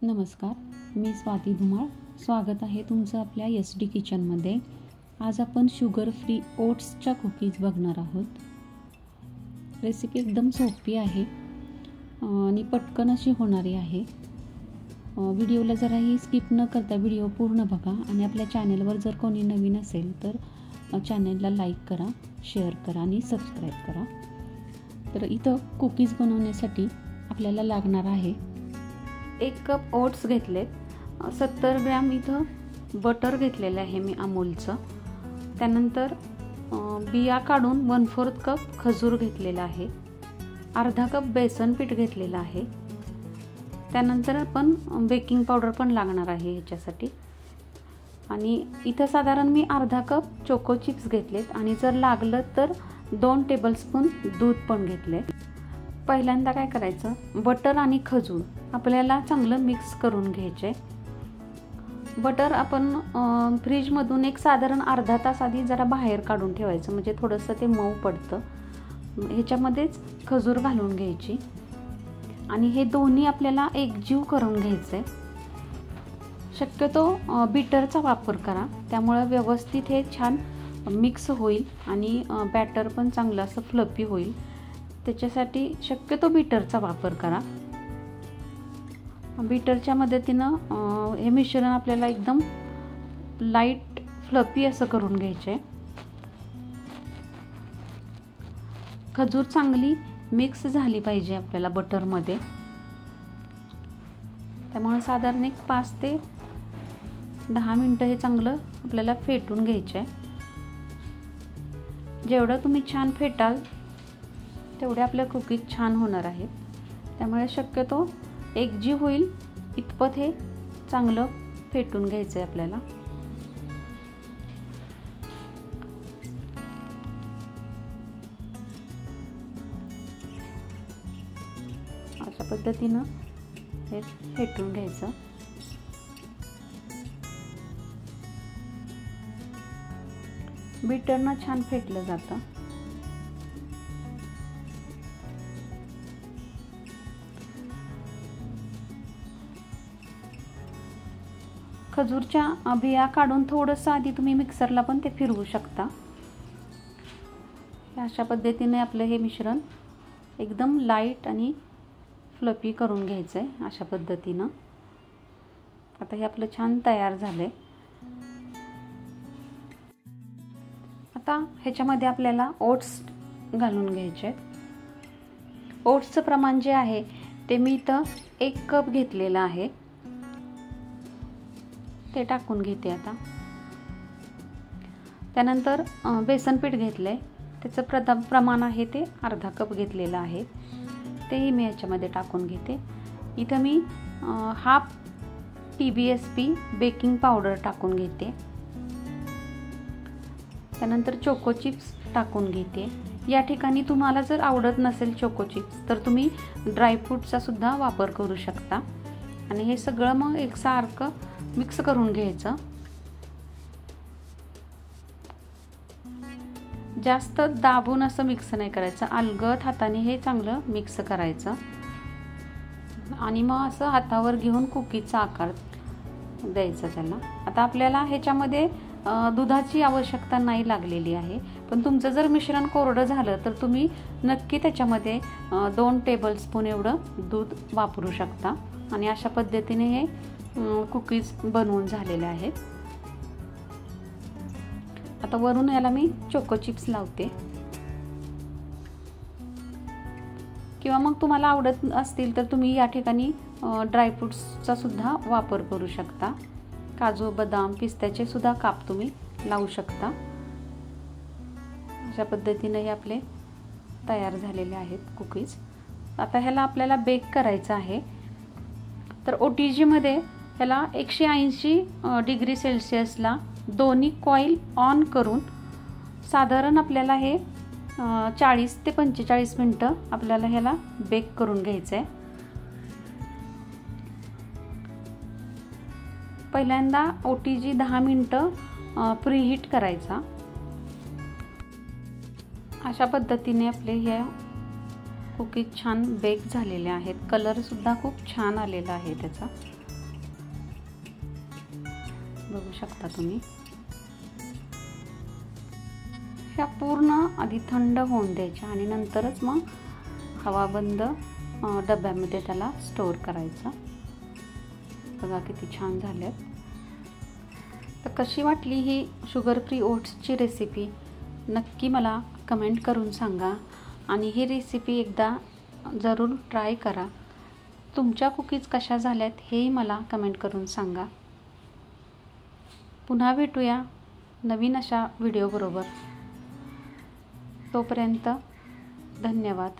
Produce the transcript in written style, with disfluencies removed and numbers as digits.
नमस्कार, मी स्वाती धुमाळ. स्वागत आहे तुमचं आपल्या SD किचनमध्ये. आज आपण शुगर फ्री ओट्सच्या कुकीज बघणार आहोत. रेसिपी एकदम सोपी आहे आणि पटकन अशी होणारी आहे. व्हिडिओला जराही स्किप न करता व्हिडिओ पूर्ण बघा आणि आपल्या चॅनलवर जर कोणी नवीन असेल तर चॅनलला लाईक करा, शेअर करा आणि सबस्क्राईब करा. तर इथं कुकीज बनवण्यासाठी आपल्याला लागणार आहे 1 कप ओट्स घेतलेत, 70 ग्रॅम इथं बटर घेतलेलं आहे मी अमूलचं. त्यानंतर बिया काढून 1/4 कप खजूर घेतलेला आहे, अर्धा कप बेसन पीठ घेतलेलं आहे. त्यानंतर आपण बेकिंग पावडर पण लागणार आहे ह्याच्यासाठी. आणि इथं साधारण मी अर्धा कप चोको चिप्स घेतलेत आणि जर लागलं तर 2 टेबलस्पून दूध पण घेतले. पहिल्यांदा काय करायचं, बटर आणि खजूर आपल्याला चांगलं मिक्स करून घ्यायचे. बटर आपण फ्रीजमधून एक साधारण अर्धा तास आधी जरा बाहेर काढून ठेवायचं, म्हणजे थोडंसं ते मऊ पडतं. ह्याच्यामध्येच खजूर घालून घ्यायची आणि हे दोन्ही आपल्याला एकजीव करून घ्यायचे. शक्यतो बीटरचा वापर करा, त्यामुळे व्यवस्थित हे छान मिक्स होईल आणि बॅटर पण चांगलं असं फ्लफी होईल. त्याच्यासाठी शक्यतो बीटरचा वापर करा. बीटरच्या मदतीनं हे मिश्रण आपल्याला एकदम लाईट फ्लफी असं करून घ्यायचे. खजूर चांगली मिक्स झाली पाहिजे आपल्याला बटरमध्ये, त्यामुळे साधारण एक 5 ते 10 मिनटं हे चांगलं आपल्याला फेटून घ्यायचे. जेवढं तुम्ही छान फेटाल तेवढे आपल्या कुकीज छान होणार आहेत. त्यामुळे शक्यतो एकजीव होईल इतपत हे चांगलं फेटून घ्यायचं आहे आपल्याला. अशा पद्धतीनं हे फेटून घ्यायचं. बीटरनं छान फेटलं जातं. खजूरच्या बिया काढून थोडंसं आधी तुम्ही मिक्सरला पण ते फिरवू शकता. अशा पद्धतीने आपलं हे मिश्रण एकदम लाईट आणि फ्लफी करून घ्यायचं आहे. अशा पद्धतीनं आता हे आपलं छान तयार झालंय. आता ह्याच्यामध्ये आपल्याला ओट्स घालून घ्यायचे. ओट्सचं प्रमाण जे आहे ते मी इथं 1 कप घेतलेलं आहे, ते टाकून घेते आता. त्यानंतर बेसन पीठ घेतलंय, त्याचं प्रमाण आहे ते अर्धा कप घेतलेलं आहे, तेही मी याच्यामध्ये टाकून घेते. इथं मी हाफ TBSP बेकिंग पावडर टाकून घेते. त्यानंतर चोको चिप्स टाकून घेते. या ठिकाणी तुम्हाला जर आवडत नसेल चोको चिप्स तर तुम्ही ड्रायफ्रूटचा सुद्धा वापर करू शकता. आणि हे सगळं मग एकसारखं मिक्स करून घ्यायचं. जास्त दाबून असं मिक्स नाही करायचं, अलगद हाताने हे चांगलं मिक्स करायचं आणि मग असं हातावर घेऊन कुकीजचा आकार द्यायचा त्याला. आता आपल्याला ह्याच्यामध्ये दुधाची आवश्यकता नाही लागलेली आहे, पण तुमचं जर मिश्रण कोरडं झालं तर तुम्ही नक्की त्याच्यामध्ये 2 टेबलस्पून एवढं दूध वापरू शकता. आणि अशा पद्धतीने हे कुकीज बनवून झालेले आहेत. आता वरून याला मी चोको चिप्स लावते, किंवा मग तुम्हाला आवडत असतील तर तुम्ही या ठिकाणी ड्रायफ्रूट्सचा सुद्धा वापर करू शकता. काजू, बदाम, पिस्त्याचे सुद्धा काप तुम्ही लावू शकता. अशा पद्धतीने हे आपले तयार झालेले आहेत कुकीज. आता ह्याला आपल्याला बेक करायचं आहे. तर OTG मध्ये ह्याला 180 डिग्री सेल्सिअसला दोन्ही कॉईल ऑन करून साधारण आपल्याला हे 40 ते 45 मिनटं आपल्याला ह्याला बेक करून घ्यायचं आहे. पहिल्यांदा OTG 10 मिनटं प्रीहीट करायचा. अशा पद्धतीने आपले हे कुकीज छान बेक झालेले आहेत. कलर सुद्धा खूप छान आलेला आहे त्याचा. बघू शकता तुम्ही. ह्या पूर्ण आधी थंड होऊन द्यायच्या आणि नंतरच मग हवाबंद डब्यामध्ये त्याला स्टोअर करायचं. बघा किती छान झाल्यात. तर कशी वाटली ही शुगर फ्री ओट्सची रेसिपी नक्की मला कमेंट करून सांगा आणि ही रेसिपी एकदा जरूर ट्राय करा. तुमच्या कुकीज कशा झाल्यात हेही मला कमेंट करून सांगा. पुन्हा भेटूया नवीन अशा व्हिडिओबरोबर. तोपर्यंत धन्यवाद.